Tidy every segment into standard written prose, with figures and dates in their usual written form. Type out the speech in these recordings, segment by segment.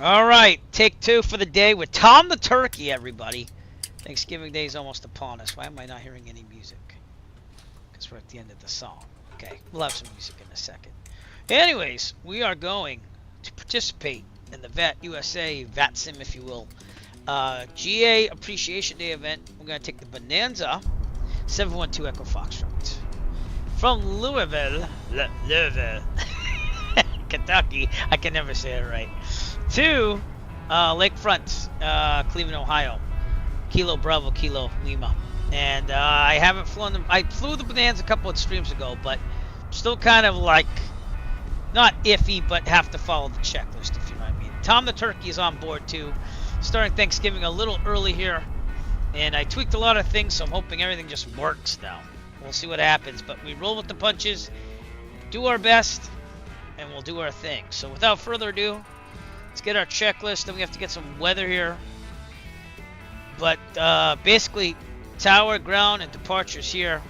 All right, take two for the day with Tom the Turkey, everybody. Thanksgiving Day is almost upon us. Why am I not hearing any music? Because we're at the end of the song. Okay, we'll have some music in a second. Anyways, we are going to participate in the VATUSA, VATSIM, if you will, GA Appreciation Day event. We're going to take the Bonanza 712 Echo Foxtrot from Louisville, Kentucky. I can never say it right. To Lakefront, Cleveland, Ohio. Kilo Bravo, Kilo Lima. And I haven't flown them. I flew the Bonanza a couple of streams ago, but still kind of like, not iffy, but have to follow the checklist, if you know what I mean. Tom the Turkey is on board too. Starting Thanksgiving a little early here. And I tweaked a lot of things, so I'm hoping everything just works now. We'll see what happens. But we roll with the punches, do our best, and we'll do our thing. So without further ado, let's get our checklist. Then we have to get some weather here. But basically, tower, ground, and departures here.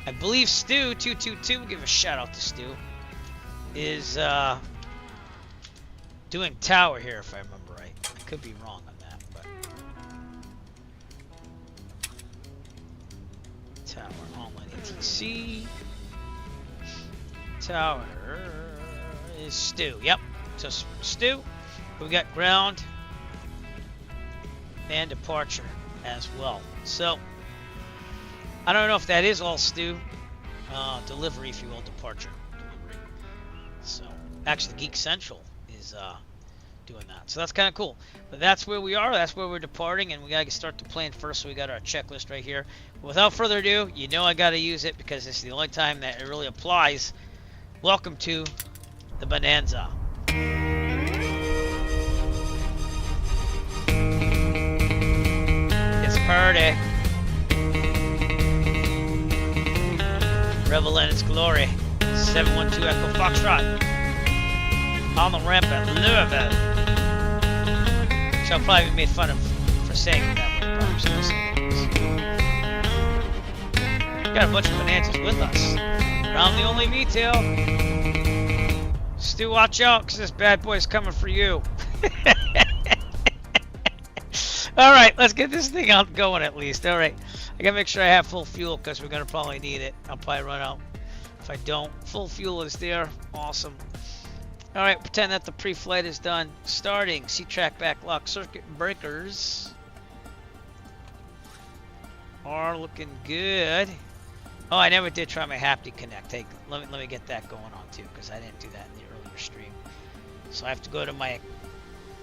I believe Stu 222, we'll give a shout out to Stu, is doing tower here, if I remember right. I could be wrong on that, but tower online ATC. Tower is Stu. Yep. So Stu, we got ground and departure as well. So I don't know if that is all Stu. Delivery, if you will, departure delivery. So actually Geek Central is doing that. So that's kind of cool. But that's where we are. That's where we're departing, and we got to start the plane first. So we got our checklist right here. Without further ado, you know I got to use it because it's the only time that it really applies. Welcome to the Bonanza. It's party. Revel in its glory. 712 Echo Foxtrot. On the ramp at Louisville. Shall probably be made fun of for saying it that way, but I'm still saying it. Got a bunch of Bonanzas with us. I'm the only V-tail. Stu, watch out, because this bad boy's coming for you. Alright, let's get this thing out going at least. Alright, I gotta make sure I have full fuel, because we're gonna probably need it. I'll probably run out. If I don't, full fuel is there. Awesome. Alright, pretend that the pre-flight is done. Starting, C-track backlock, circuit breakers are looking good. Oh, I never did try my haptic connect. Hey, let me get that going on too, because I didn't do that in the earlier stream. So I have to go to my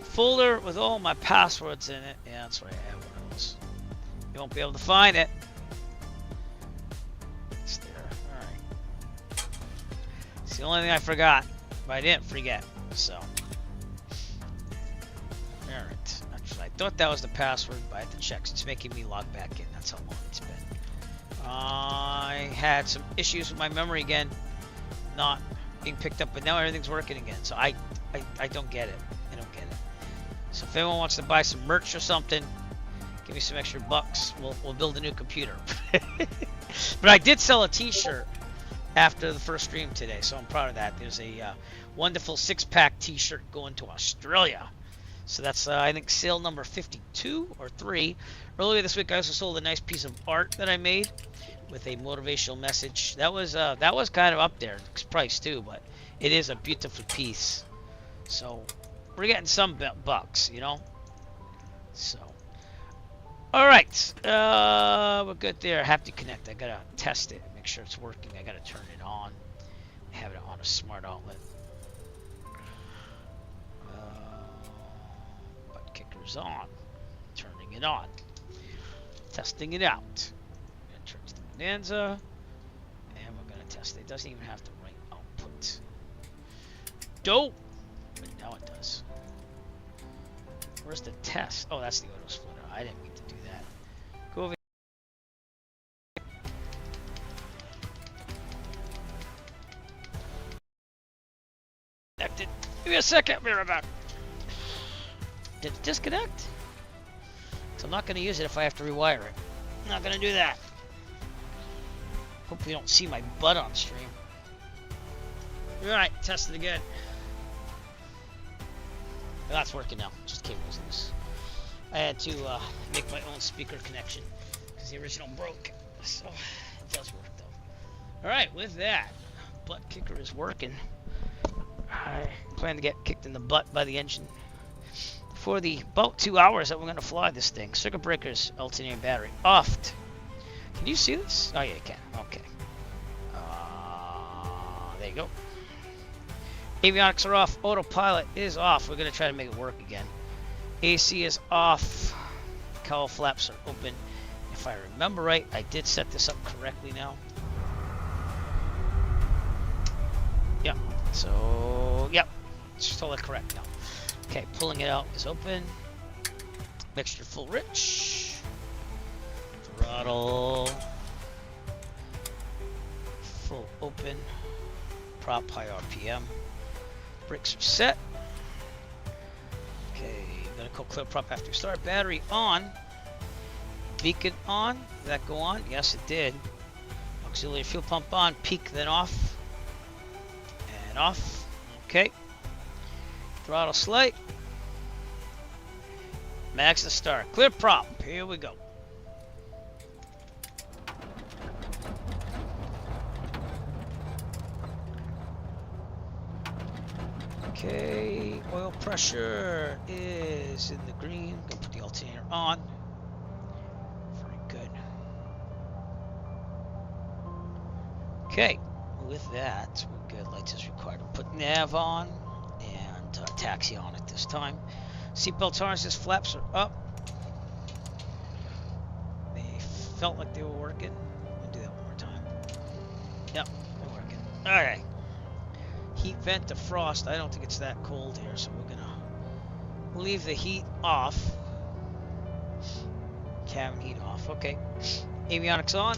folder with all my passwords in it. Yeah, that's right, I have one of those. You won't be able to find it. It's there. Alright. It's the only thing I forgot, but I didn't forget. So. Alright. Actually, I thought that was the password, but I had to check. It's making me log back in. That's how long it's been. I had some issues with my memory again, not being picked up, but now everything's working again. So I don't get it. I don't get it. So if anyone wants to buy some merch or something, give me some extra bucks. We'll build a new computer. But I did sell a T-shirt after the first stream today, so I'm proud of that. There's a wonderful 6-pack T-shirt going to Australia. So that's I think sale number 52 or 3. Earlier this week I also sold a nice piece of art that I made with a motivational message. That was kind of up there, it's priced too, but it is a beautiful piece. So we're getting some bucks, you know. So all right, we're good there. Haptic connect. I gotta test it, make sure it's working. I gotta turn it on. I have it on a smart outlet. Kicker's on. Turning it on. Testing it out. Gonna turn to the Bonanza. And we're gonna test it. It doesn't even have the right output. Dope! But now it does. Where's the test? Oh, that's the auto splitter. I didn't mean to do that. Go over here. Connected. Give me a second. I'll be right back. Did it disconnect? So I'm not going to use it if I have to rewire it. I'm not going to do that. Hopefully you don't see my butt on stream. Alright, test it again. That's working now. Just cable was loose. I had to make my own speaker connection because the original broke. So it does work though. Alright, with that, butt kicker is working. I plan to get kicked in the butt by the engine for the about 2 hours that we're going to fly this thing. Circuit breakers, alternating battery, off. Can you see this? Oh yeah, you can. Okay. There you go. Avionics are off. Autopilot is off. We're going to try to make it work again. AC is off. Cowl flaps are open. If I remember right, I did set this up correctly now. Yep. So, yep. It's totally correct now. Okay, pulling it out is open. Mixture full rich. Throttle. Full open. Prop high RPM. Brakes are set. Okay, gonna go clear prop after start. Battery on. Beacon on. Did that go on? Yes, it did. Auxiliary fuel pump on. Peak, then off. And off. Okay. Throttle slight. Max the start. Clear prop. Here we go. Okay, oil pressure is in the green. I'm gonna put the alternator on. Very good. Okay, with that, we're good. Lights is required to put nav on and taxi on at this time. Seatbelt harnesses, flaps are up. They felt like they were working. I'll do that one more time. Yep, they're working. All right. Heat vent to frost. I don't think it's that cold here, so we're gonna leave the heat off. Cabin heat off. Okay. Avionics on.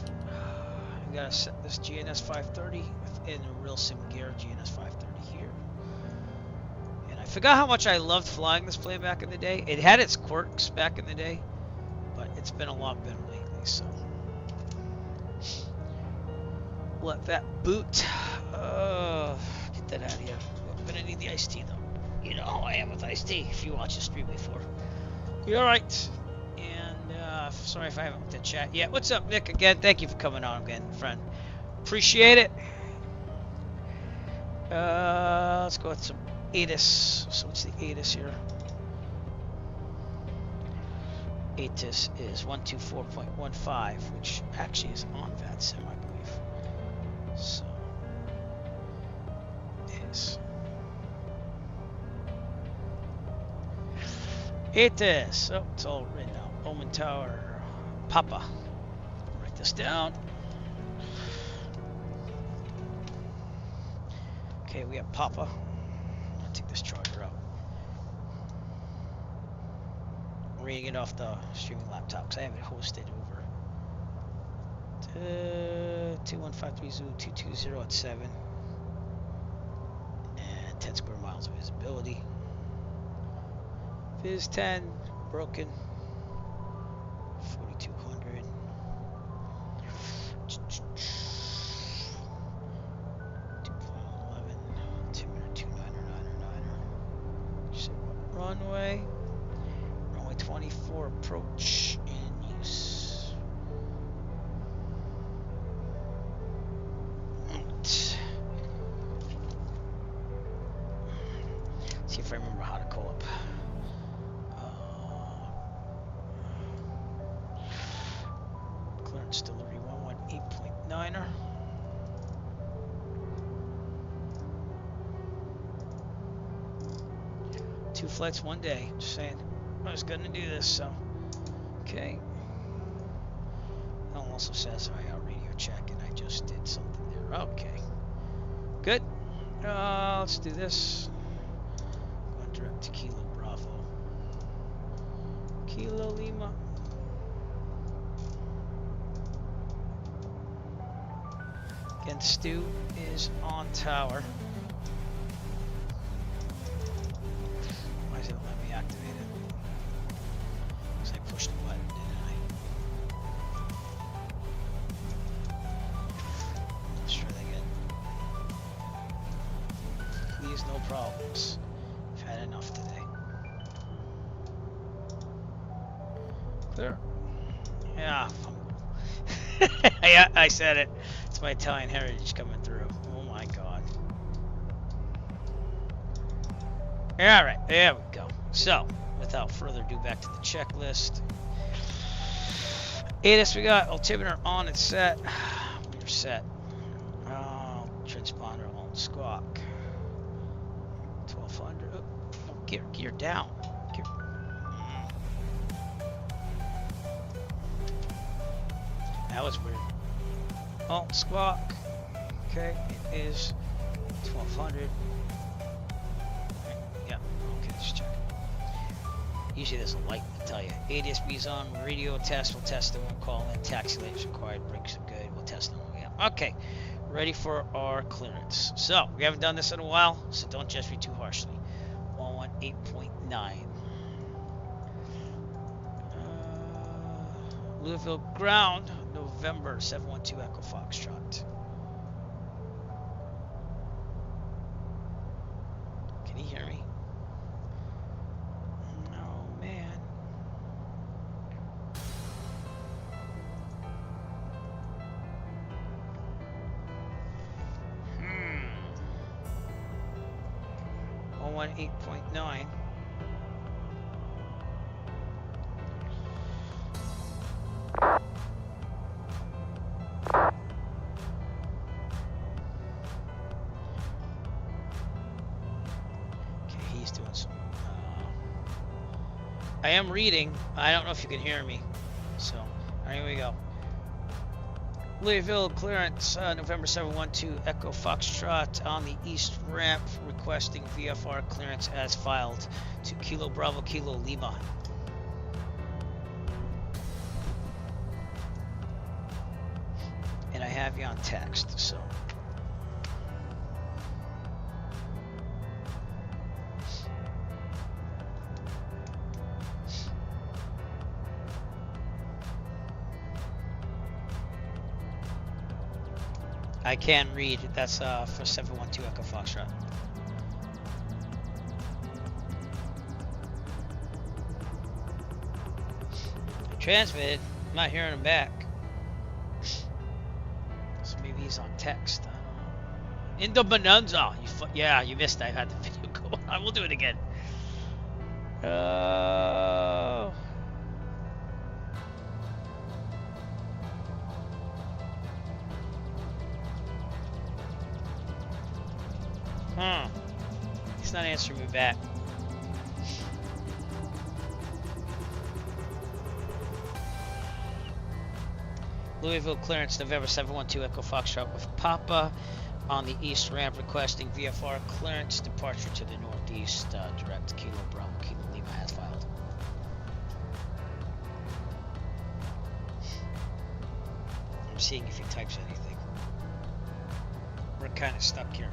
We gotta set this GNS 530 within a real sim gear. GNS 530 here. And I forgot how much I loved flying this plane back in the day. It had its quirks back in the day, but it's been a lot better lately. So let that boot. Get that out of here. I'm gonna need the iced tea though. You know how I am with iced tea if you watch the stream before. You alright? And sorry if I haven't looked at chat yet. What's up, Nick? Again, thank you for coming on again, friend. Appreciate it. Let's go with some ATIS. So what's the ATIS here? ATIS is 124.15, which actually is on VATSIM, I believe. So ATIS. Oh, it's all written out. Omen Tower. Papa. Write this down. Okay, we have Papa. I'm gonna take this charger out. I'm reading it off the streaming laptop because I have it hosted over 2153 at 7 and 10 square miles of visibility. Viz 10 broken. 4200. 2.11. 229er. Runway. Runway 24 approach in use. Let's see if I remember how to call up. Clearance delivery 118.9er. Two flights, one day. Just saying. I was gonna do this, so. Okay. It also says IR radio check, and I just did something there. Okay. Good. Let's do this. Going direct to Kilo Bravo. Kilo Lima. Again, Stu is on tower. Why is it let me activate it? Because I pushed the button, didn't I? Let's try that again. Please, no problems. I've had enough today. There. Yeah. Yeah, I said it. It's my Italian heritage coming through. Oh my God. All right, there we go. So, without further ado, back to the checklist. ATIS, we got altimeter on and set. We're set. Transponder on squawk. 1200. Oh, gear down. Gear. That was weird. Oh, squawk. Okay, it is 1200. Yeah, okay, just check. Usually there's a light to tell you. ADSB's on, radio test, we'll test them, we'll call in. Taxi lanes required, brakes are good, we'll test them. Yeah. Okay, ready for our clearance. So, we haven't done this in a while, so don't judge me too harshly. 118.9. Louisville ground, November 712 Echo Foxtrot. Can you hear me? No, man. Hmm. 118.9. I am reading. I don't know if you can hear me. So, here we go. Louisville clearance, November 712 Echo Foxtrot on the east ramp, requesting VFR clearance as filed to Kilo Bravo Kilo Lima. And I have you on text, so. I can read. That's for 712 Echo Foxtrot. I transmitted. I'm not hearing him back. So maybe he's on text. In the Bonanza. Yeah, you missed. I had the video go on. We'll do it again. He's not answering me back. Louisville clearance, November 712 Echo Foxtrot with Papa on the east ramp, requesting VFR clearance, departure to the northeast, direct Kilo Bravo Kilo Lima as filed. I'm seeing if he types anything. We're kind of stuck here.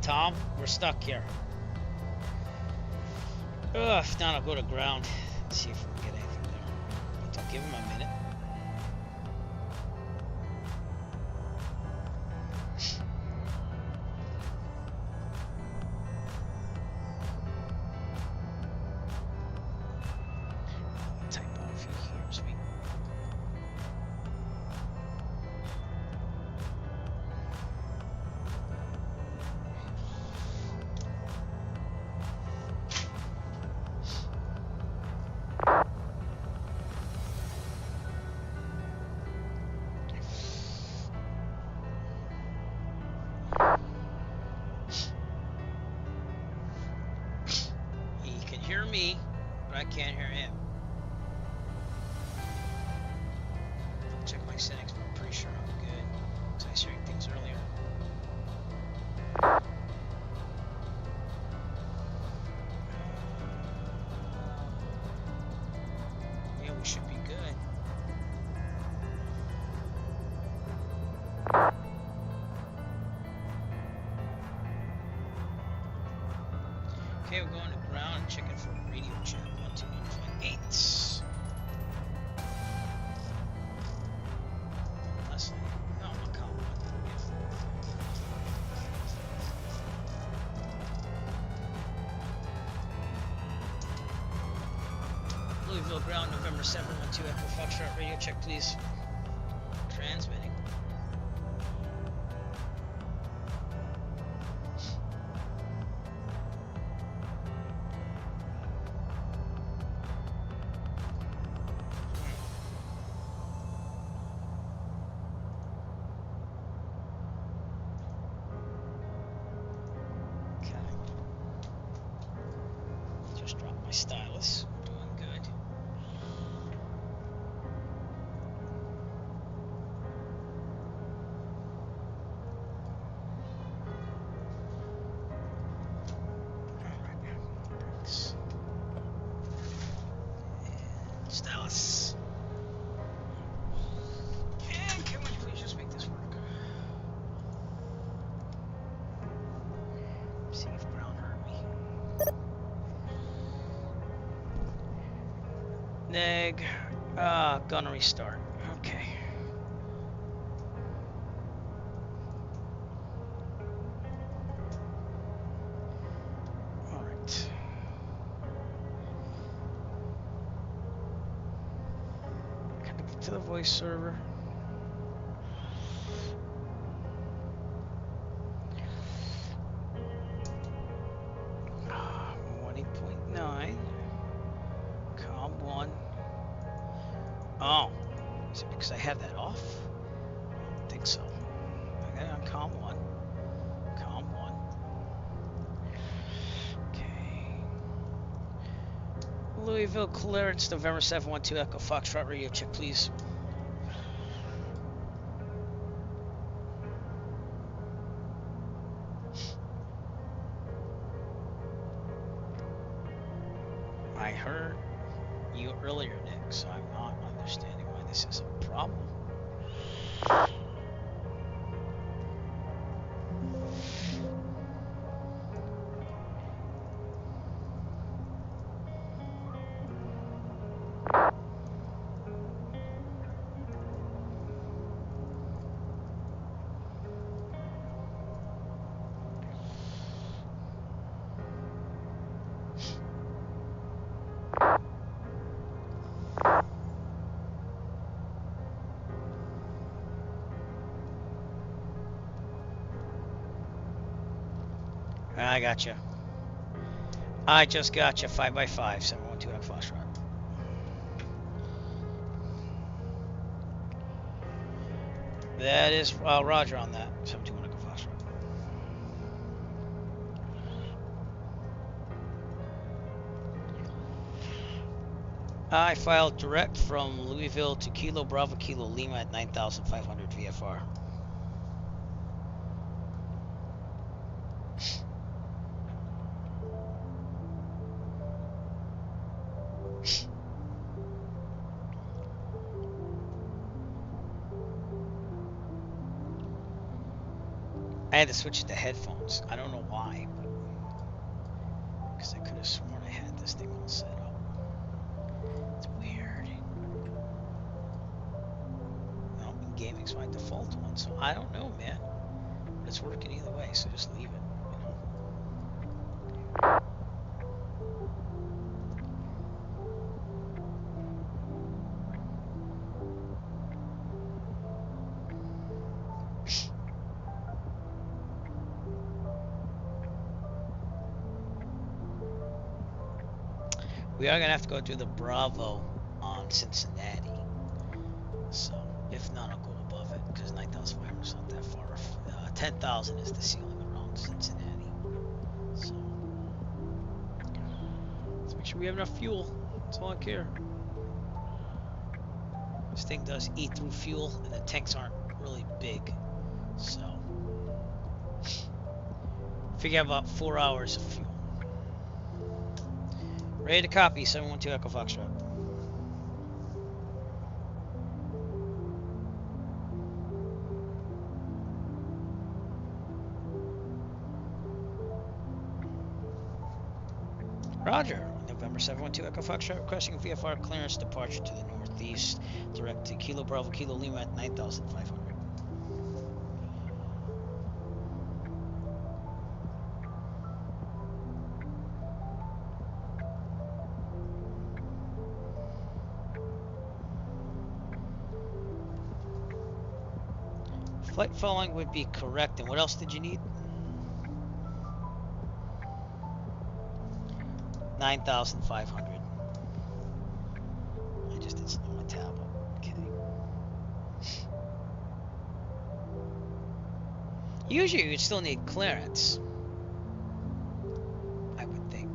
Tom, we're stuck here. If not, I'll go to ground and see if we can get anything there. But I'll give him a minute. Type out if he hears me. Me, but I can't hear him. I'll check my settings, but I'm pretty sure I'm good. So I was hearing things earlier. Yeah, we should be good. Okay, we're going to ground and checking for a radio check. 121.8. Leslie. No, I'm not calling. Louisville ground, November 712 Foxtrot radio check, please. Transmitting. Stylus. Doing good. Alright. Thanks. And Stylus. And can we please just make this work? See if Brown heard me. Neg, gonna restart. Okay. All right. Connect to the voice server. Ah, 1.8.9. Com 1. Oh, is it because I have that off? I don't think so. I got it on Com 1. Com 1. Okay. Louisville clearance, November 712 Echo Foxtrot radio check, please. I heard you earlier, Nick, so I'm not understanding why this is a problem. I got you. I just got you. 5x5, 712 Echo Foxtrot. That is Roger on that. 721 Echo Foxtrot. I filed direct from Louisville to Kilo Bravo Kilo Lima at 9,500 VFR. I had to switch to headphones. I don't know why, but because I could have sworn I had this thing all set up. It's weird. No, gaming's my default one, so I don't know, man. But it's working either way, so just leave it. We are going to have to go do the Bravo on Cincinnati. So, if not, I'll go above it, because 9,500 is not that far. 10,000 is the ceiling around Cincinnati. So, let's make sure we have enough fuel. That's all I care. This thing does eat through fuel, and the tanks aren't really big. So, figure out about 4 hours of fuel. Ready to copy, 712 Echo Foxtrot. Roger. November 712 Echo Foxtrot requesting VFR clearance departure to the northeast. Direct to Kilo Bravo Kilo Lima at 9,500. Flight following would be correct. And what else did you need? 9,500. I just did something on my tablet. Okay. Usually you'd still need clearance, I would think.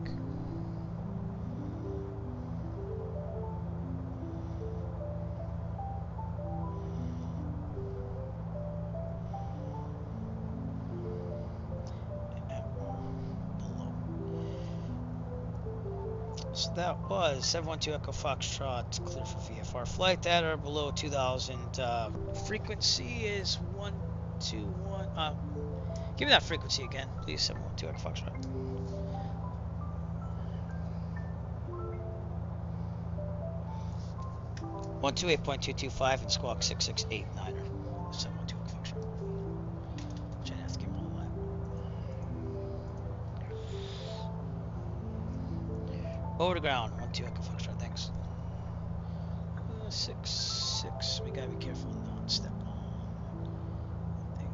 So that was 712 Echo Foxtrot, clear for VFR flight that are below 2,000. Frequency is 121. Give me that frequency again, please. 712 Echo Foxtrot. .225 and squawk 6689er. 712 Echo Foxtrot. Which I have to give them all that. Over the ground, 12 Echo Foxtrot, thanks. 6. We gotta be careful not step on thing.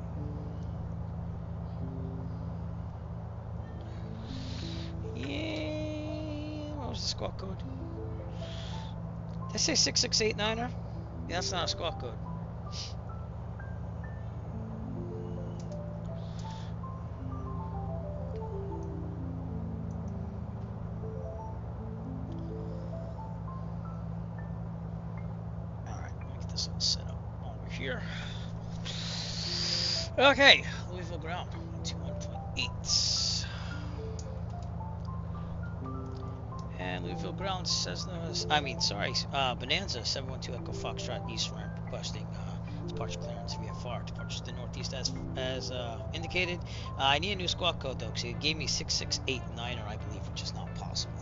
Yeah, what was the squawk code? Did I say 6689er? Yeah, that's not a squawk code. Here. Okay, Louisville ground, 21.8. And Louisville ground says Bonanza 712 Echo Foxtrot East ramp requesting departure clearance VFR departure to the northeast as indicated. I need a new squawk code though, because it gave me 6689er, I believe, which is not possible.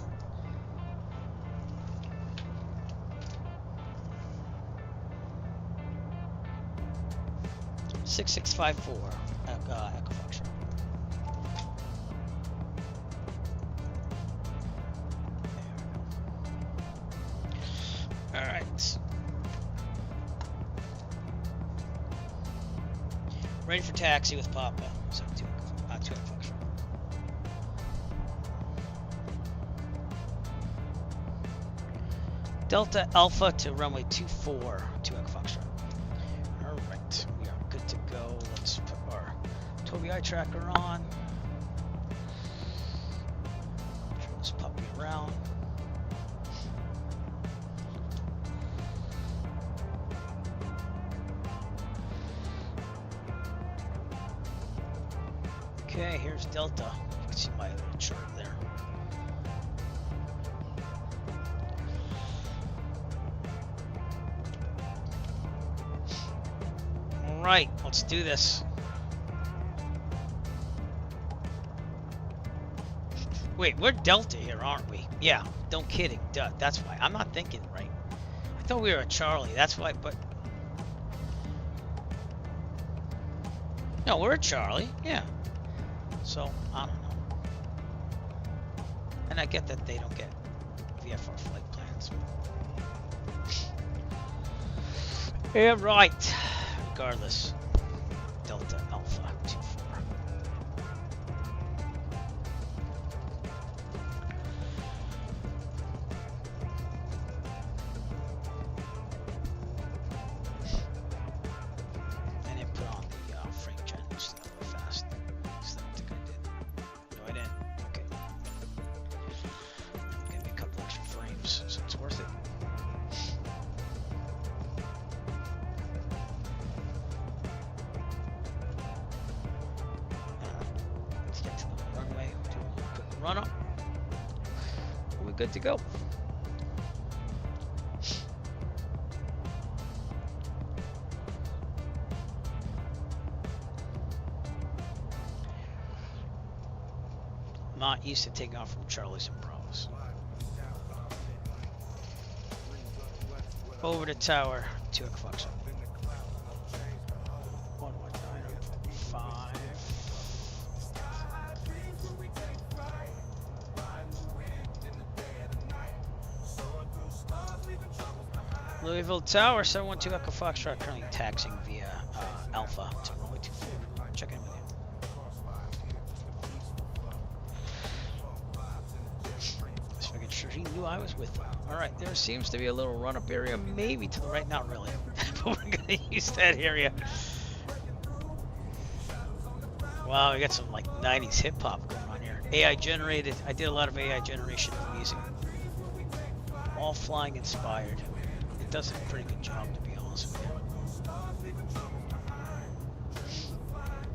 6654 Echo Foxtrot. All right. Ready for taxi with Papa. 2 Echo Foxtrot. Delta Alpha to runway 24, 2 Echo Foxtrot. All right, we are good to go. Let's put our Tobii eye tracker on. Turn this puppy around. Okay, here's Delta. You can see my little chart there. All right, let's do this. Wait, we're Delta here, aren't we? Yeah, don't kidding. Duh, that's why. I'm not thinking right. I thought we were a Charlie. That's why, but... No, we're a Charlie. Yeah. So, I don't know. And I get that they don't get VFR flight plans. Yeah, right. Regardless. Delta Alpha 24. I didn't put on the frame gen just a little fast. So I don't think I did. No, I didn't. Okay. Give me a couple extra frames, so it's worth it. Let's get to the runway. Do a quick run up. We're good to go. Not used to taking off from Charlies and Bravos. Over the tower, 2 Echo Foxtrot. 119.5. Louisville Tower, 712 Echo Foxtrot, currently taxiing via Alpha to runway 24. Check in with you. Just making sure he knew I was with him. Alright, there seems to be a little run-up area, maybe to the right, not really. But we're going to use that area. Wow, we got some like 90s hip-hop going on here. AI generated. I did a lot of AI generation of music. All flying inspired. It does a pretty good job, to be honest with you.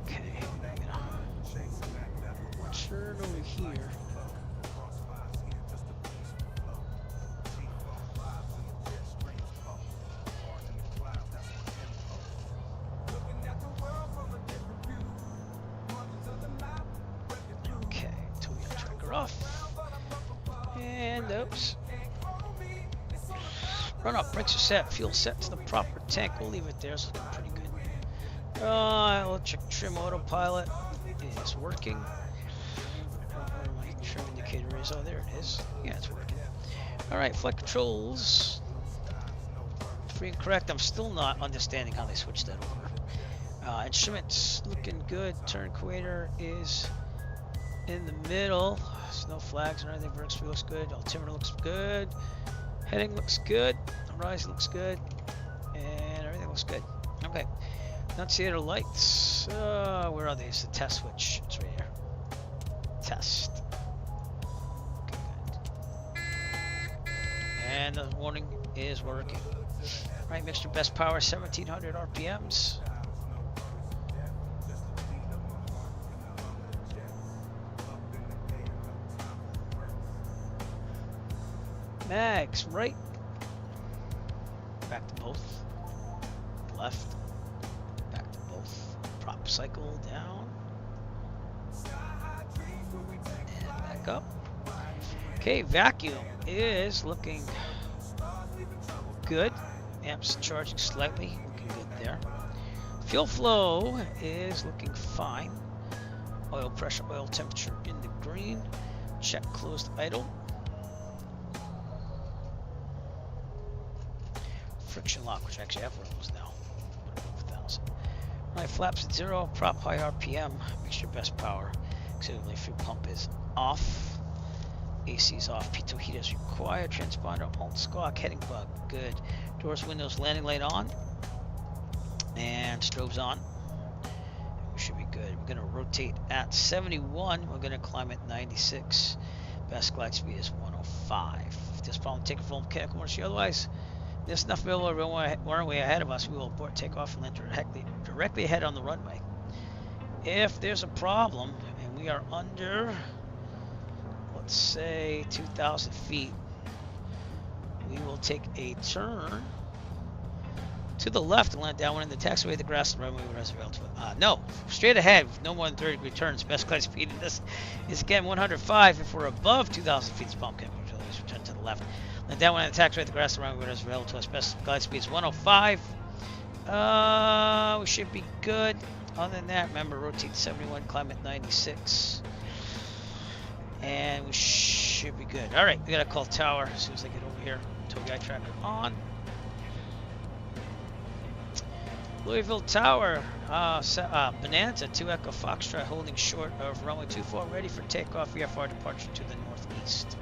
Okay, I'm gonna turn over here. Okay, until we got tracker off. And oops. Run up, brakes are set, fuel set to the proper tank. We'll leave it there, it's looking pretty good. Electric trim autopilot is working. Where my trim indicator is? Oh, there it is. Yeah, it's working. Alright, flight controls. Free and correct. I'm still not understanding how they switched that over. Instruments looking good. Turn equator is in the middle. There's no flags or anything. Vertical looks good. Altimeter looks good. Heading looks good. Horizon looks good. And everything looks good. Okay. Annunciator lights. Where are these? The test switch. It's right here. Test. Okay, good. And the warning is working. Right, mixture best power 1700 RPMs. Mags, right. Back to both. Left. Back to both. Prop cycle down. And back up. Okay, vacuum is looking good. Amps charging slightly. Looking good there. Fuel flow is looking fine. Oil pressure, oil temperature in the green. Check closed idle. Friction lock, which I actually have one of those now. 1,000. Right, flaps at 0, prop high RPM, mixture best power. Auxiliary fuel pump is off. AC is off. Pitot heat is required. Transponder alt squawk. Heading bug, good. Doors, windows, landing light on. And strobes on. We should be good. We're gonna rotate at 71. We're gonna climb at 96. Best glide speed is 105. If this problem, take a full mechanical emergency. Otherwise, there's enough available runway ahead of us. We will abort, take off, and land directly ahead on the runway. If there's a problem and we are under, let's say, 2,000 feet, we will take a turn to the left and land downwind in the taxiway, the grass, the runway, whatever's available. No, straight ahead with no more than 30-degree turns. Best glide speed in this is again 105. If we're above 2,000 feet, spawn can return to the left. And downwind in the taxiway, the grass, the runway, whatever's available to us. Best glide speed is 105. We should be good. Other than that, remember, rotate 71, climb at 96. And we should be good. All right, we gotta call tower as soon as I get over here. Tow guide tracker on. Louisville Tower, Bonanza 2 Echo Foxtrot holding short of runway 24, ready for takeoff. VFR departure to the northeast.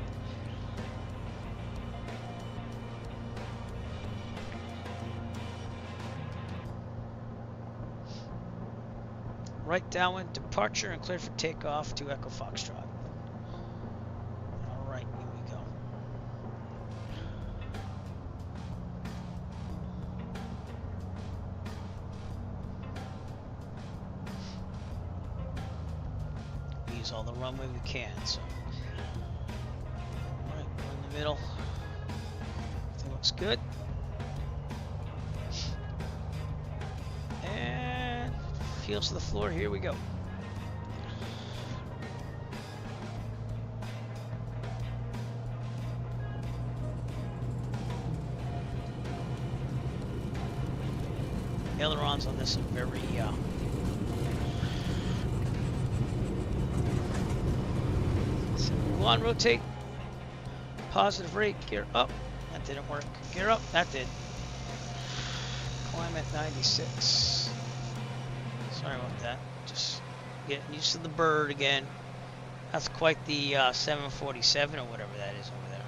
Right downwind, departure and cleared for takeoff to Echo Foxtrot. Alright, here we go. We use all the runway we can, so. Alright, we're in the middle. Everything looks good. And heels to the floor, here we go. Ailerons on this are very so go on, rotate, positive rate, gear up. That didn't work. Gear up, that did. I'm at 96. Sorry about that. Just getting used to the bird again. That's quite the 747 or whatever that is over there.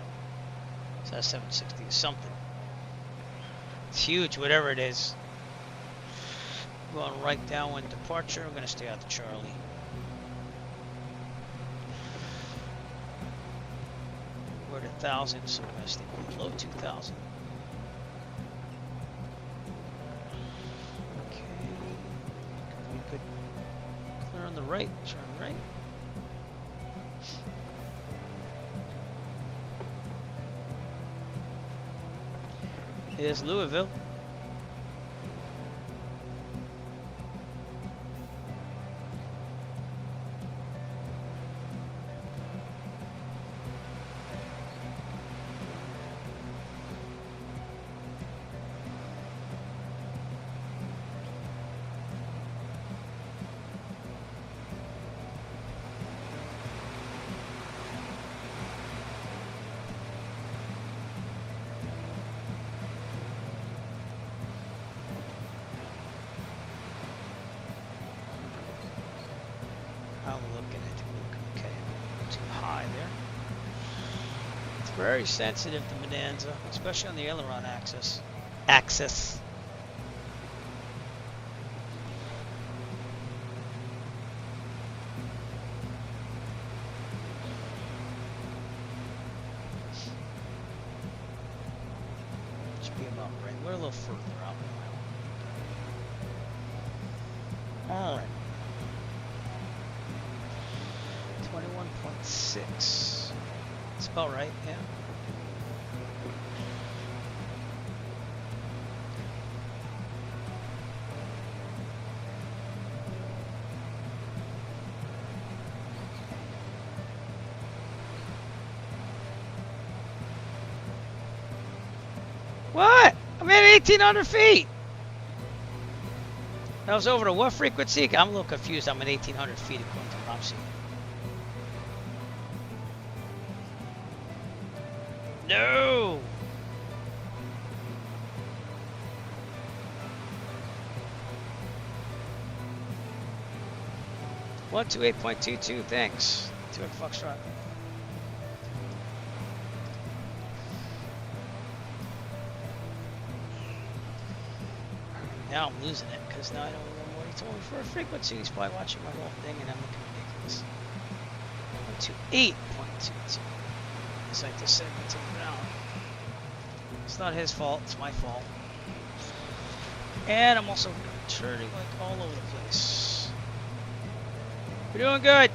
So that's 760 or something. It's huge, whatever it is. Going right downwind departure. I'm going to stay out to Charlie. We're at 1,000, so we're going to stay below 2,000. Okay. We could clear on the right, turn right. Here's Louisville. Very sensitive to Bonanza, especially on the aileron axis. Should be about right. We're a little further out now. All right. 21.6. That's about right, yeah. What? I'm at 1,800 feet. That was over to what frequency? I'm a little confused. I'm at 1,800 feet according to what I'm seeing. No. One to 8.22. Thanks. 2 at Foxtrot. Now I'm losing it because now I don't remember what he told me for a frequency. He's probably watching my whole thing and I'm looking ridiculous. 128.22. It's like this segment's down. It's not his fault, it's my fault. And I'm also turning like all over the place. We're doing good.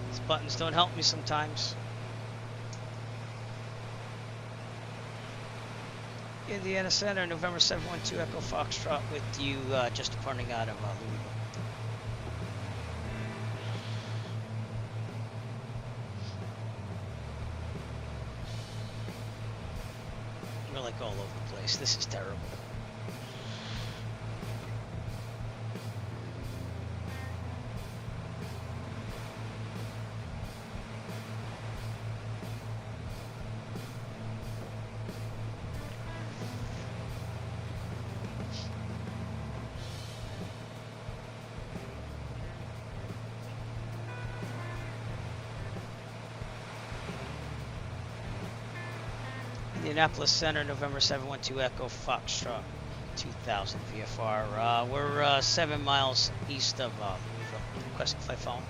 These buttons don't help me sometimes. Indiana Center, November 712 Echo Foxtrot with you just departing out of Louisville. We're like all over the place. This is terrible. Indianapolis Center, November 712 Echo Foxtrot 2000 VFR. We're 7 miles east of Louisville. Requesting flight phone.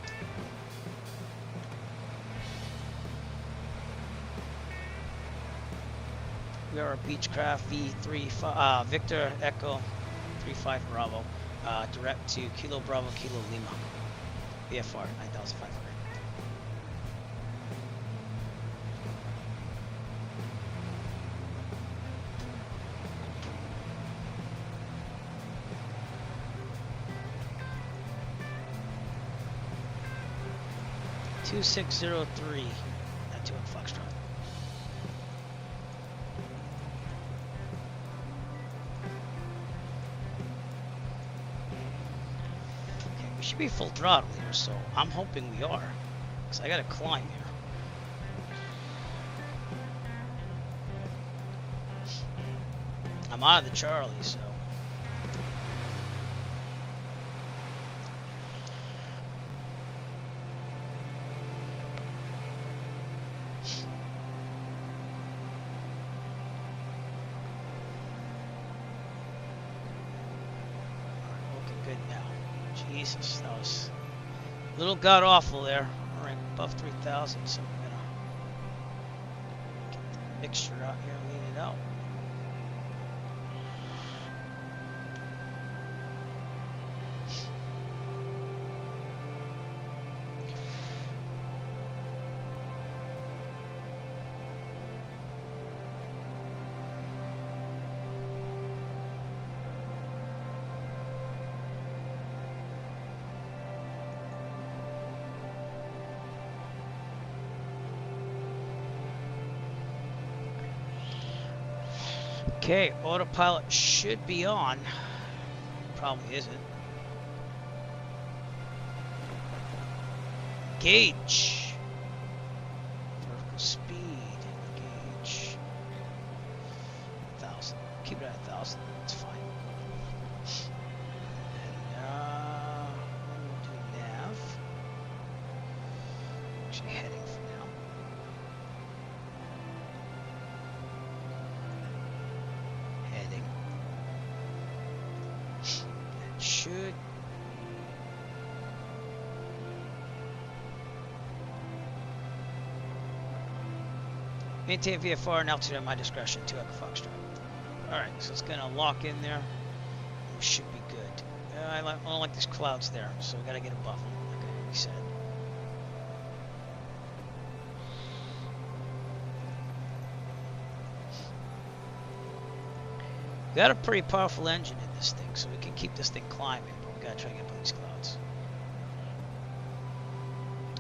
We are a Beechcraft V3 Victor Echo 35 Bravo. Direct to Kilo Bravo Kilo Lima. VFR 9500. 2603 at 2 at Foxtrot. Okay, we should be full throttle here, so I'm hoping we are. Because I got to climb here. I'm out of the Charlie, so. Looking good now. Jesus, that was a little god awful there. All right, above 3,000, so I'm gonna get the mixture out here and lean it out. Okay, autopilot should be on. Probably isn't. Gauge. Vertical speed. Gauge. 1,000. Keep it at 1,000. It's fine. And we'll do nav. Actually heading for now. Should maintain VFR and altitude at my discretion, 2 Echo Foxtrot. Alright, so it's gonna lock in there. We should be good. I don't like these clouds there, so we gotta get above them, like I already said. We got a pretty powerful engine in this thing, so we can keep this thing climbing, but we gotta try to get above these clouds.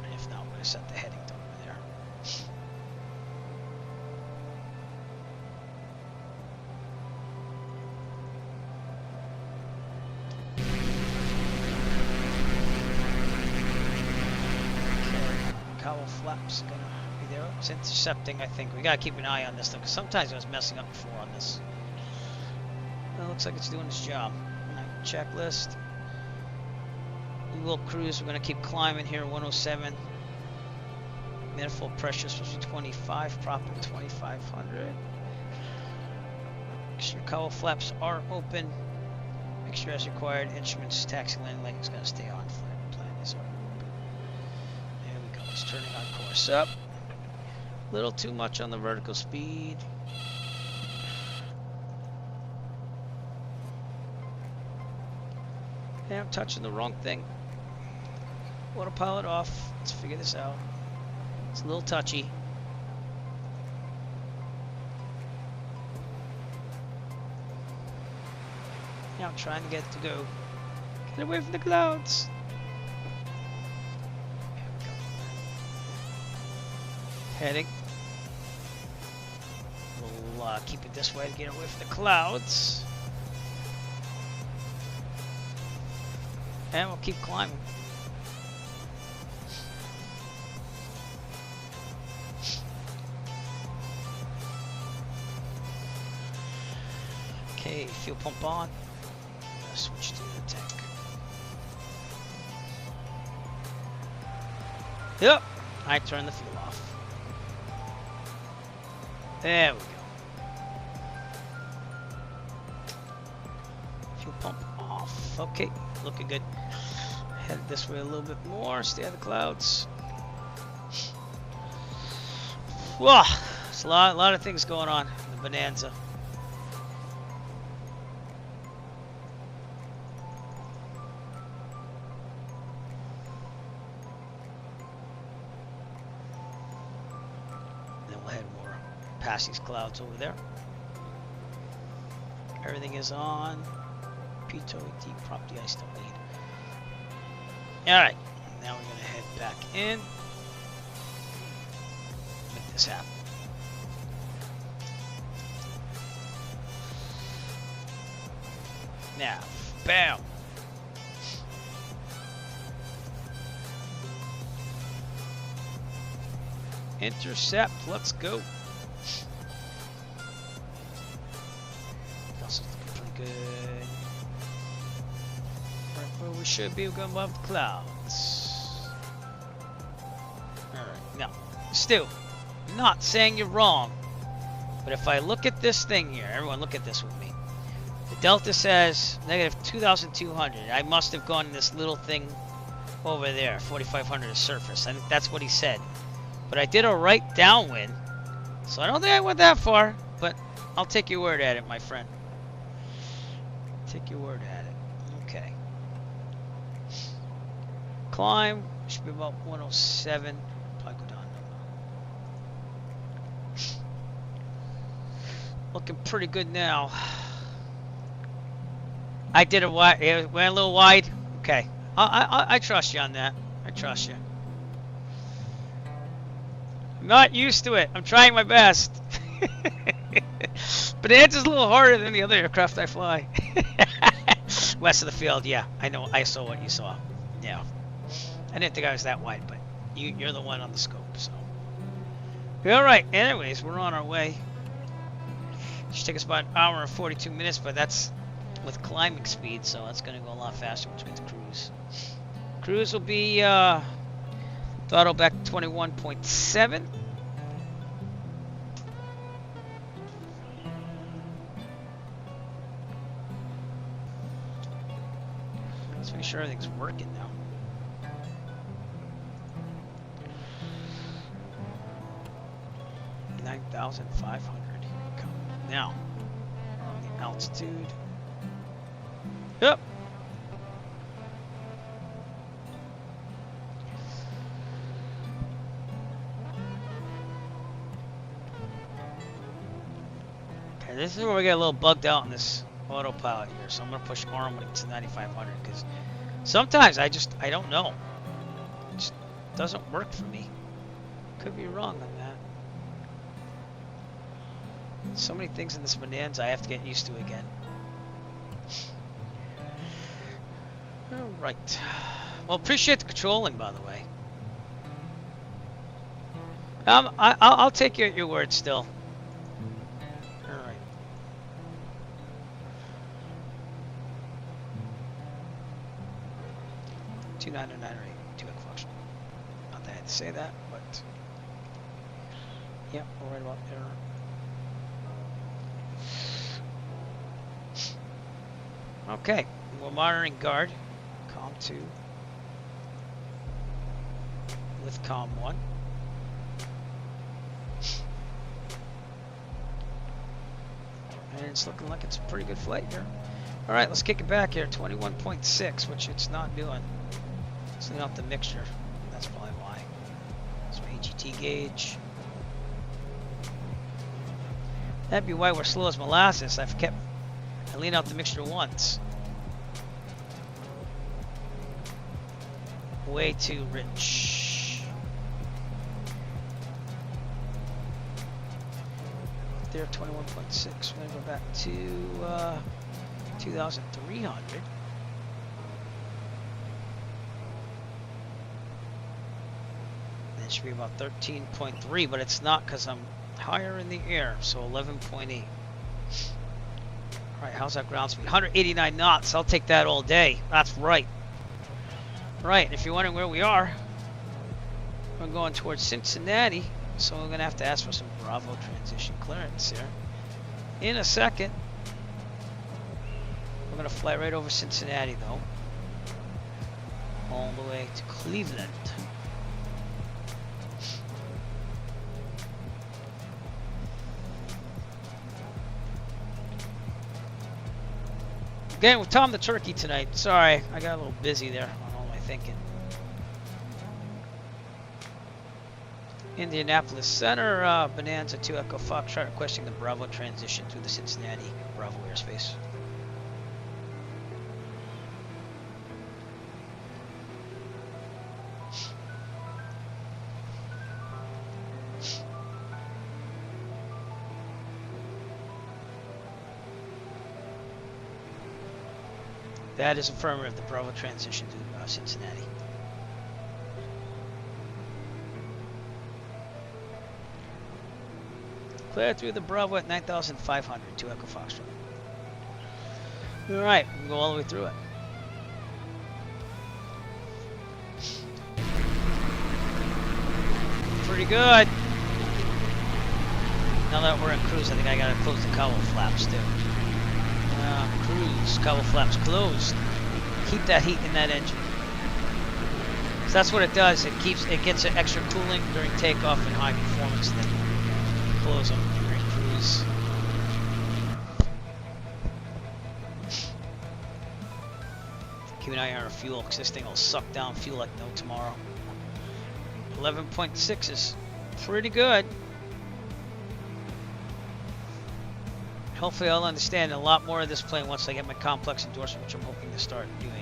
And if not, we're gonna set the heading to over there. Okay, cowl flaps gonna be there. It's intercepting, I think. We gotta keep an eye on this thing, because sometimes it was messing up before on this. Well, looks like it's doing its job. Right, checklist. We will cruise. We're going to keep climbing here. 107. Manifold pressure is supposed to be 25. Proper 2,500. Make sure cowl flaps are open. Make sure as required. Instruments, taxi landing light is going to stay on. Flight plan is open. There we go. It's turning our course up. A little too much on the vertical speed. Yeah, I'm touching the wrong thing. Autopilot off. Let's figure this out. It's a little touchy. Now I'm trying to get it to go. Get away from the clouds. There we go. Heading. We'll keep it this way to get away from the clouds. And we'll keep climbing. Okay, fuel pump on. I'm gonna switch to the tank. Yep, I turned the fuel off. There we go. Fuel pump off. Okay, looking good. Head this way a little bit more. Stay out of the clouds. Whoa, there's a lot of things going on in the Bonanza. Then we'll head more past these clouds over there. Everything is on. Pitot, deep property I still need. Alright, now we're going to head back in. Make this happen. Now, bam! Intercept. Let's go. Also looking pretty good. Right where we should be. We're going above the clouds. Alright, now, Stu, I'm not saying you're wrong, but if I look at this thing here, everyone look at this with me. The delta says negative 2,200. I must have gone in this little thing over there, 4,500 of surface. I think that's what he said. But I did a right downwind, so I don't think I went that far, but I'll take your word at it, my friend. Take your word at it. Okay. Climb should be about 107. Probably go down. Looking pretty good now. I did a wide. It went a little wide. Okay. I trust you on that. I trust you. I'm not used to it. I'm trying my best. But the answer's a little harder than the other aircraft I fly. West of the field, yeah. I know. I saw what you saw. Yeah. I didn't think I was that wide, but you're the one on the scope, so. All right. Anyways, we're on our way. Should take us about an hour and 42 minutes, but that's with climbing speed, so that's going to go a lot faster once we get to cruise. Cruise will be throttle back 21.7. Let's make sure everything's working now. $9,500. Now, on the altitude. Yep. Okay, this is where we get a little bugged out in this autopilot here, so I'm gonna push arm when it's to 9,500 because sometimes I don't know. It just doesn't work for me. Could be wrong on that. So many things in this Bonanza I have to get used to again. Alright. Well, appreciate the controlling, by the way. I'll take you at your word still. Alright. $2,909 rate. 2 function. Not that I had to say that, but... Yep, we're right about there. Okay, we're monitoring guard, COM 2, with COM 1. And it's looking like it's a pretty good flight here. Alright, let's kick it back here, 21.6, which it's not doing. It's not the mixture, that's probably why. That's my AGT gauge. That'd be why we're slow as molasses. I lean out the mixture once. Way too rich. There, 21.6. We're gonna go back to 2,300. That should be about 13.3, but it's not because I'm higher in the air, so 11.8. Alright, how's that ground speed? 189 knots. I'll take that all day. That's right. Right, if you're wondering where we are, we're going towards Cincinnati, so we're going to have to ask for some Bravo transition clearance here. In a second. We're going to fly right over Cincinnati, though. All the way to Cleveland. Again, with Tom the Turkey tonight. Sorry, I got a little busy there on all my thinking. Indianapolis Center, Bonanza 2 Echo Foxtrot requesting the Bravo transition through the Cincinnati Bravo airspace. That is affirmative, the Bravo transition to Cincinnati. Clear through the Bravo at 9,500 to Echo Foxtrot. All right, we can go all the way through it. Pretty good. Now that we're in cruise, I think I gotta close the cowl flaps too. Cruise, cowl flaps closed. Keep that heat in that engine. So that's what it does. It gets an extra cooling during takeoff and high performance. Then close them during cruise. Keep an eye on our fuel, because this thing will suck down fuel like no tomorrow. 11.6 is pretty good. Hopefully I'll understand a lot more of this plane once I get my complex endorsement, which I'm hoping to start doing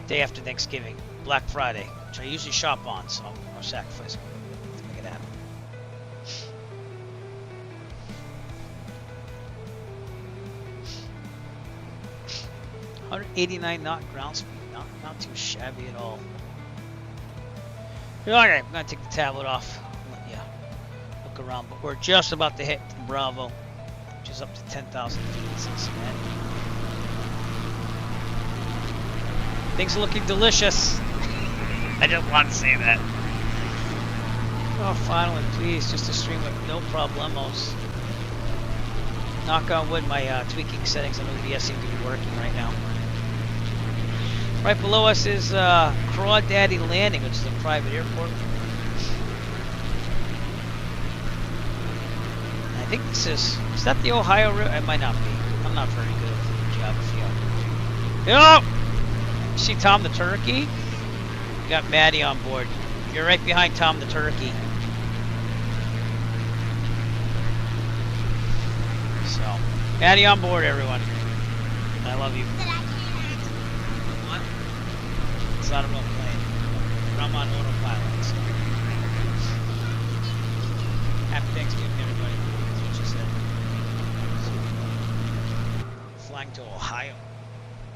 day after Thanksgiving, Black Friday, which I usually shop on, so I'll sacrifice it to make it happen. $189 knot ground speed, not too shabby at all. Alright, I'm gonna take the tablet off. Let you look around, but we're just about to hit Bravo, which is up to 10,000 feet in Cincinnati. Things are looking delicious. I just want to say that. Oh, finally, please, just a stream with no problemos. Knock on wood, my tweaking settings on OBS seem to be working right now. Right below us is Crawdaddy Landing, which is a private airport. I think this is that the Ohio River? It might not be. I'm not very good at geography. Yo! See Tom the Turkey? We got Maddie on board. You're right behind Tom the Turkey. So, Maddie on board, everyone. I love you. What? It's not a real plane. But I'm on autopilot. So. Happy Thanksgiving, everybody. That's what she said. Flying to Ohio.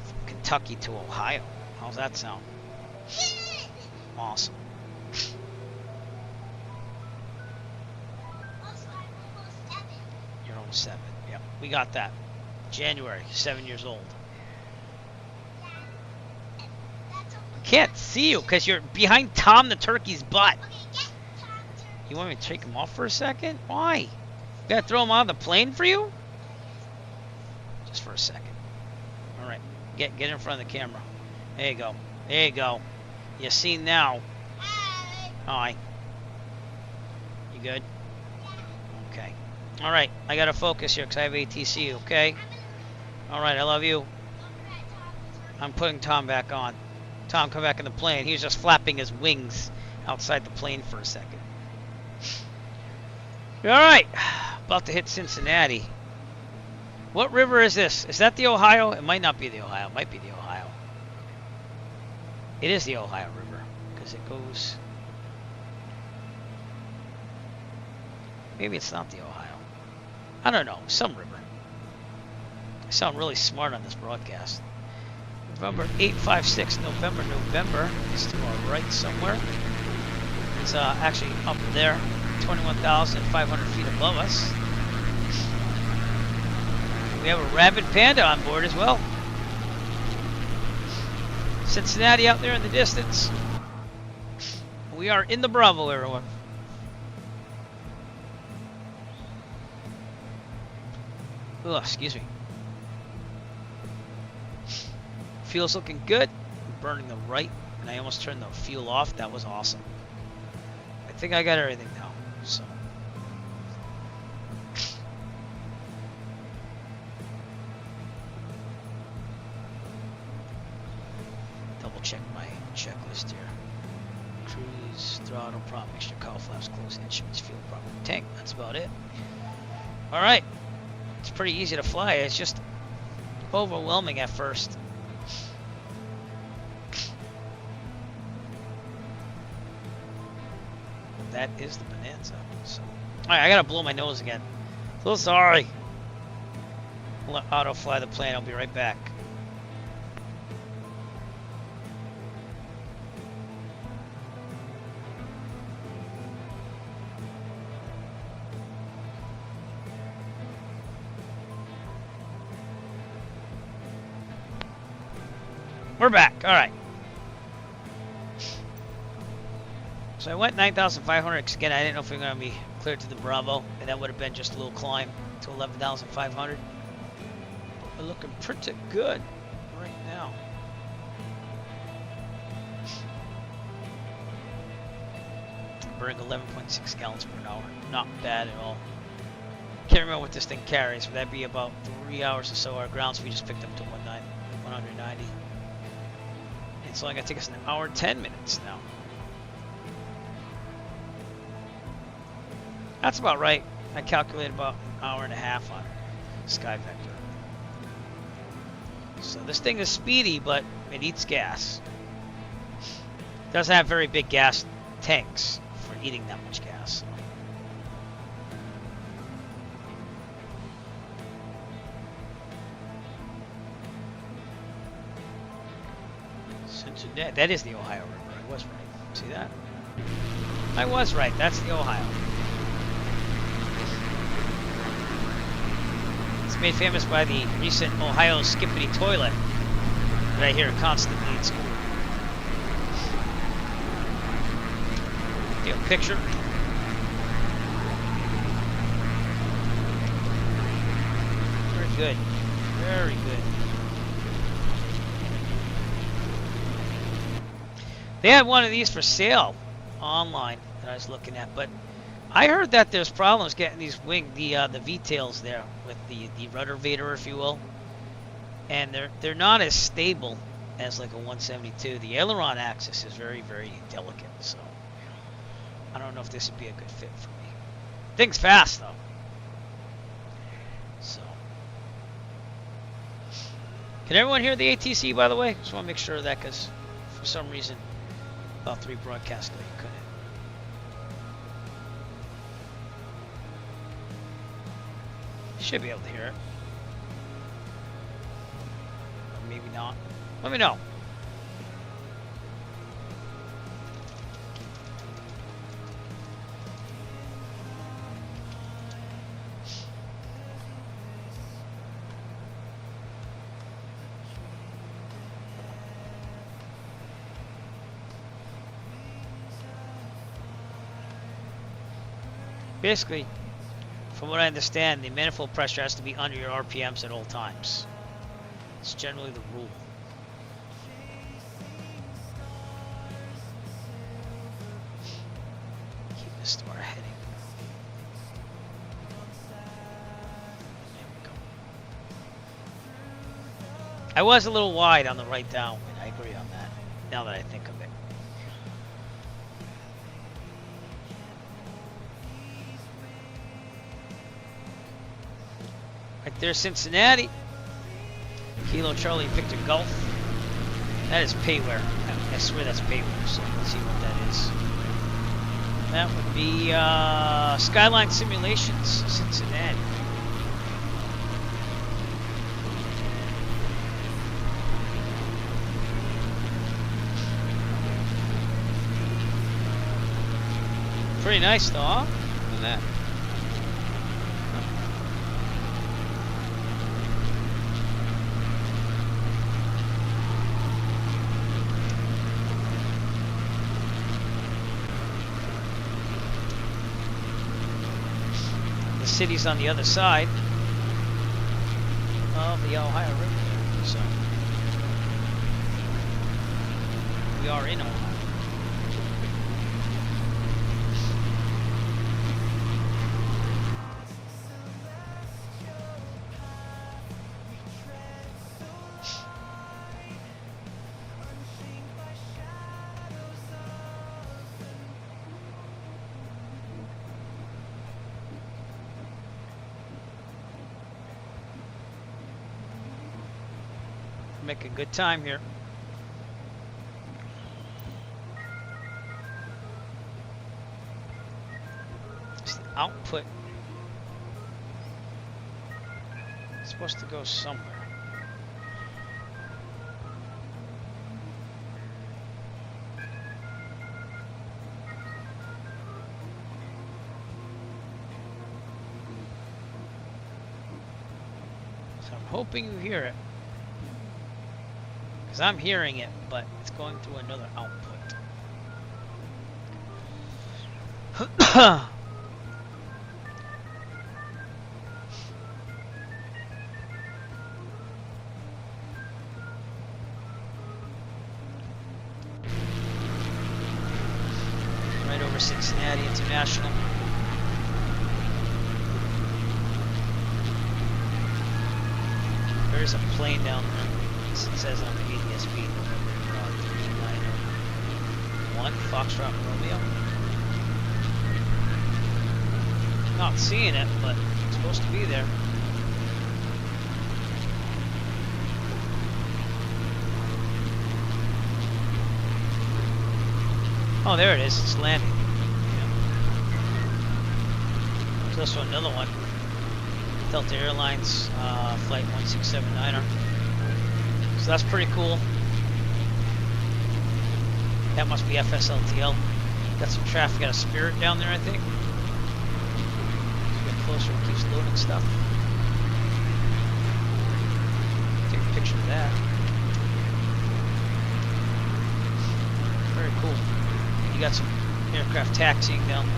From Kentucky to Ohio. How's that sound? Awesome. You're almost 7. Yep, we got that. January, 7 years old. I can't see you because you're behind Tom the Turkey's butt. You want me to take him off for a second? Why? You gotta throw him on the plane for you? Just for a second. All right, get in front of the camera. There you go. There you go. You see now. Hi. You good? Okay. All right. I got to focus here because I have ATC, okay? All right. I love you. I'm putting Tom back on. Tom, come back in the plane. He was just flapping his wings outside the plane for a second. All right. About to hit Cincinnati. What river is this? Is that the Ohio? It might not be the Ohio. It might be the Ohio. It is the Ohio River because it goes. Maybe it's not the Ohio. I don't know. Some river. I sound really smart on this broadcast. November 856. November. It's to our right somewhere. It's actually up there, 21,500 feet above us. We have a rabid panda on board as well. Cincinnati out there in the distance. We are in the Bravo, everyone. Oh, excuse me. Fuel's looking good. I'm burning the right, and I almost turned the fuel off. That was awesome. I think I got everything now. So. Check my checklist here. Cruise, throttle, prop, mixture, cowl flaps, close instruments, fuel prop, tank. That's about it. All right. It's pretty easy to fly. It's just overwhelming at first. That is the Bonanza. So, all right, I gotta blow my nose again. So sorry. I'll let auto fly the plane. I'll be right back. We're back. All right. So I went 9,500 because again I didn't know if we were going to be cleared to the Bravo, and that would have been just a little climb to 11,500. We're looking pretty good right now. Burning 11.6 gallons per hour. Not bad at all. Can't remember what this thing carries. Would that be about 3 hours or so? Our ground speed just picked up to 190. It's only going to take us an hour and 10 minutes now. That's about right. I calculated about an hour and a half on Sky Vector. So this thing is speedy, but it eats gas. Doesn't have very big gas tanks for eating that much gas. Cincinnati, that is the Ohio River. I was right. See that? I was right. That's the Ohio. It's made famous by the recent Ohio Skippity toilet that I hear constantly in school. Take a picture. Very good. Very good. They had one of these for sale online that I was looking at, but I heard that there's problems getting these the V-tails there with the rudder vader, if you will, and they're not as stable as like a 172. The aileron axis is very, very delicate, so I don't know if this would be a good fit for me. Thing's fast though, so can everyone hear the ATC, by the way? Just want to make sure of that, because for some reason about 3 broadcasts ago you couldn't. You should be able to hear it. Or maybe not. Let me know. Basically, from what I understand, the manifold pressure has to be under your RPMs at all times. It's generally the rule. Keep this to our heading. There we go. I was a little wide on the right downwind. I agree on that, now that I think of it. Right there, Cincinnati. Kilo Charlie Victor Golf. That is payware. I swear that's payware, so let's see what that is. That would be Skyline Simulations, Cincinnati. Pretty nice though, huh? Look at that. City's on the other side of the Ohio River, so we are in Ohio. Make a good time here. It's the output. It's supposed to go somewhere. So I'm hoping you hear it. Because I'm hearing it, but it's going through another output. Right over Cincinnati International. There's a plane down there. It says on the VDSB, November 391 Foxtrot Romeo. Not seeing it, but it's supposed to be there. Oh, there it is. It's landing. Yeah. There's also another one. Delta Airlines Flight 1679er. So that's pretty cool. That must be FSLTL. Got some traffic out of Spirit down there, I think. Get closer, it keeps loading stuff. Take a picture of that. Very cool. You got some aircraft taxiing down there.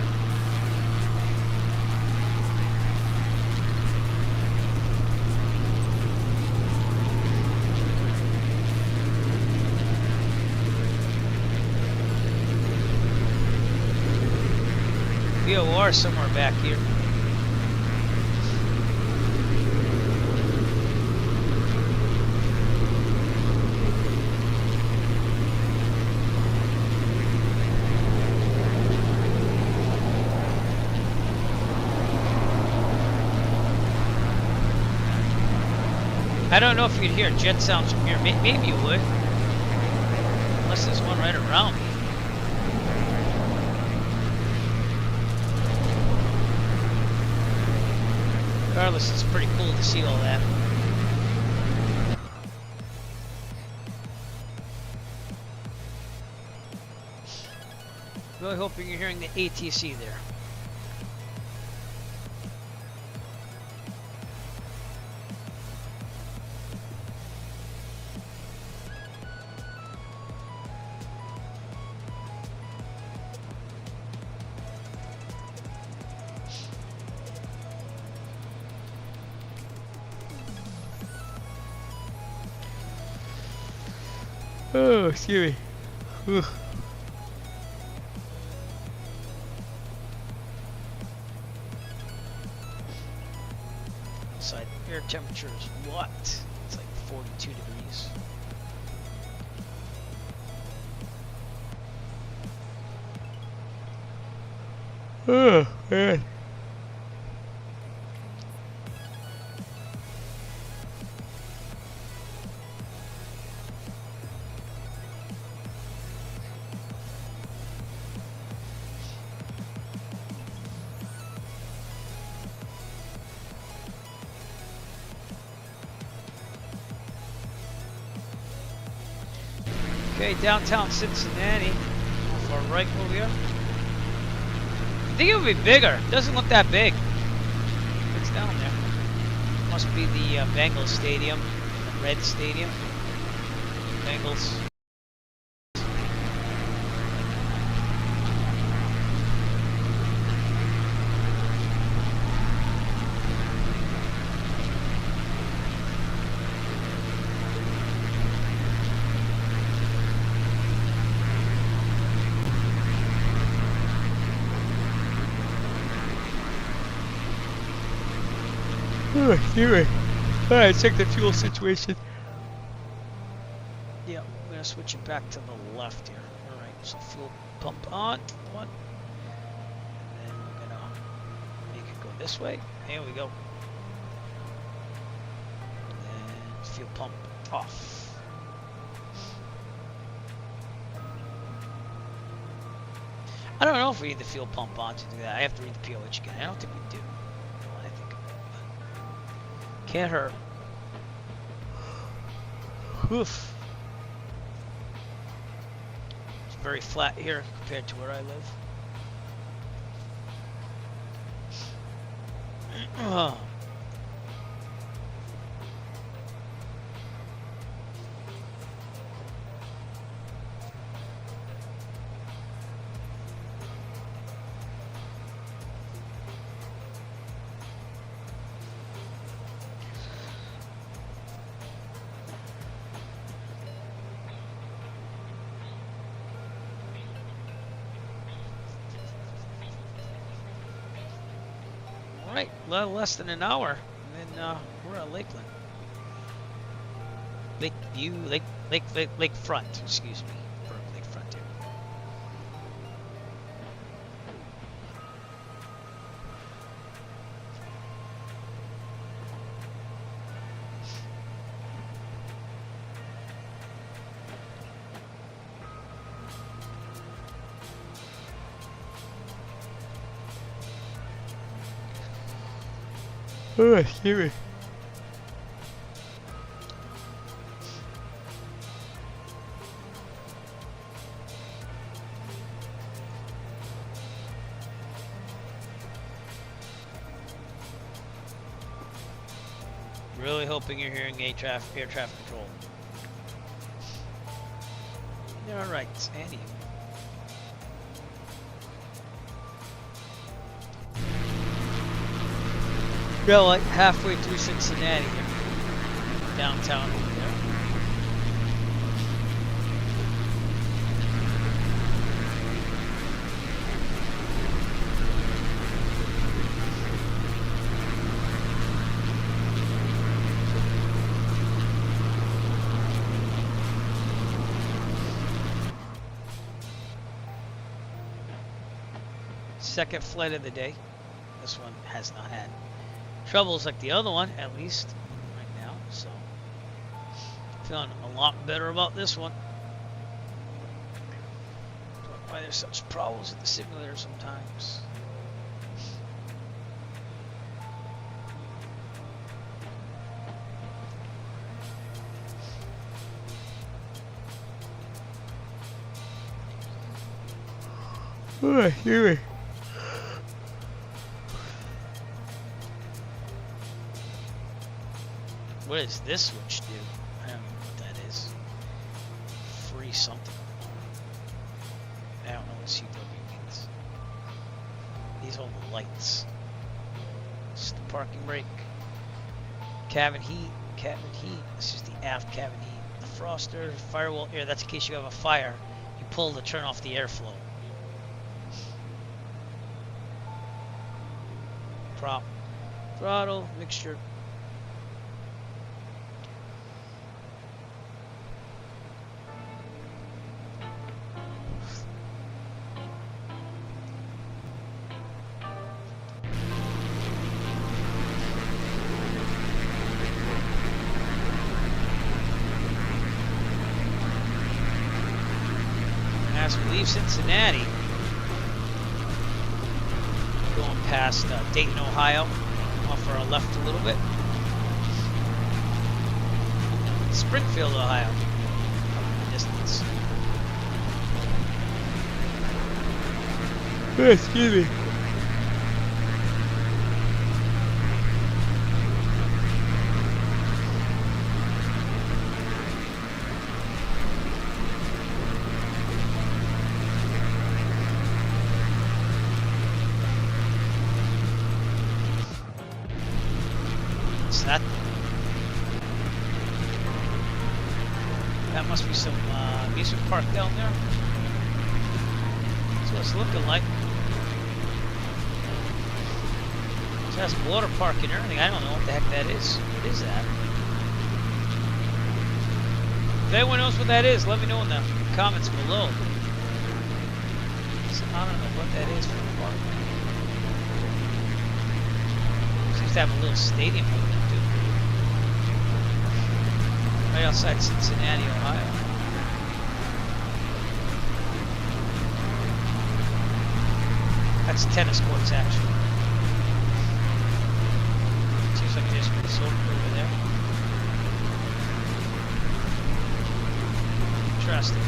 VOR somewhere back here. I don't know if you'd hear jet sounds from here. Maybe you would. Unless there's one right around me. Regardless, it's pretty cool to see all that. Really hoping you're hearing the ATC there. Oh, excuse me. Ugh. Outside air temperature is what? It's like 42 degrees. Oh, man. Okay, downtown Cincinnati. How far right will we are? I think it would be bigger. It doesn't look that big. It's down there. Must be the Bengals Stadium, the Red Stadium. Bengals. Anyway, alright, check the fuel situation. Yeah, we're gonna switch it back to the left here. Alright, so fuel pump on. One. And then we're gonna make it go this way. There we go. And fuel pump off. I don't know if we need the fuel pump on to do that. I have to read the POH again. I don't think we do. Can't hurt. Oof. It's very flat here compared to where I live. Right, less than an hour, and then we're at Lakeland. Lakeview, Lakefront, excuse me. Lakefront here. Oh, excuse me. Really hoping you're hearing air traffic control. All right, Andy. We're like halfway through Cincinnati here, downtown over there. Second flight of the day. This one has not had troubles like the other one, at least right now. So feeling a lot better about this one. Don't know why there's such problems with the simulator sometimes. Oh, excuse me. What does this switch do? I don't know what that is. Free something. I don't know what CW means. These are the lights. This is the parking brake. Cabin heat. This is the aft cabin heat. The froster, firewall air. That's in case you have a fire. You pull to turn off the airflow. Prop. Throttle. Mixture. As we leave Cincinnati, going past Dayton, Ohio, off our left a little bit. Springfield, Ohio, up in the distance. Oh, excuse me. That must be some amusement park down there. That's what it's looking like. It has water park and everything. I don't know what the heck that is. What is that? If anyone knows what that is, let me know in the comments below. So I don't know what that is for the park. Seems to have a little stadium over there too. Right outside Cincinnati, Ohio. That's tennis courts, actually. Seems like there's a resort over there. Interesting.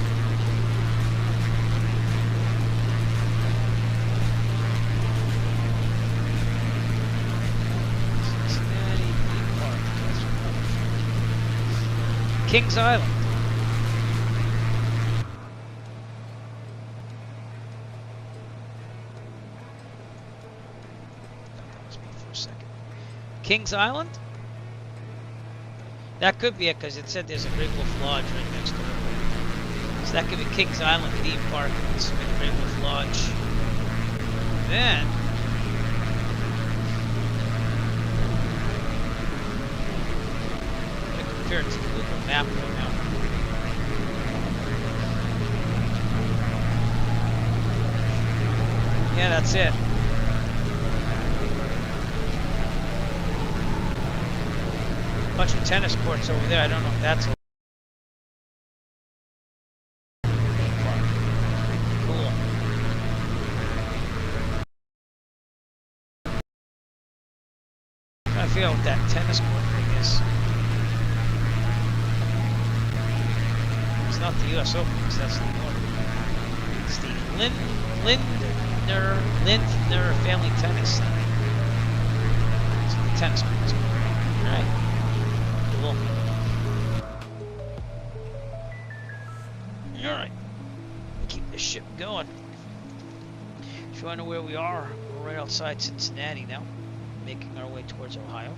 Cincinnati Theme Park. Kings Island. That was me for a second. Kings Island? That could be it, because it said there's a Great Wolf Lodge right next door. So that could be Kings Island Theme Park. This would be the Great Wolf Lodge. Then compare it to the Google map right now. Yeah, that's it. Bunch of tennis courts over there. I don't know if that's cool. I figure out what that tennis court thing is. It's not the U.S. Open, because that's the order. It's the Lindner Family Tennis Center. It's the tennis courts. Alright. Cool. Alright. Keep this ship going. If you want to know where we are, we're right outside Cincinnati now, making our way towards Ohio.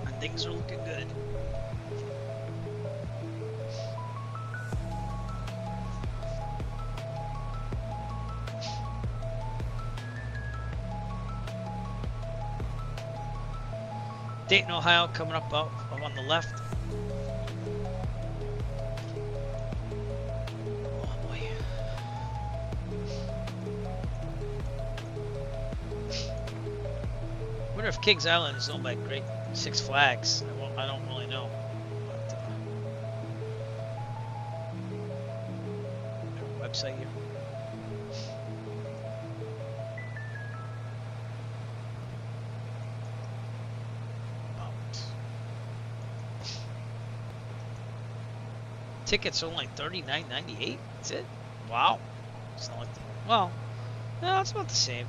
And things are looking good. Dayton, Ohio, coming up on the left. Oh boy. I wonder if Kings Island is owned by Great Six Flags. I don't really know. But, website here. Tickets are only $39.98. That's it. Wow. It's not like the, well, no, it's about the same.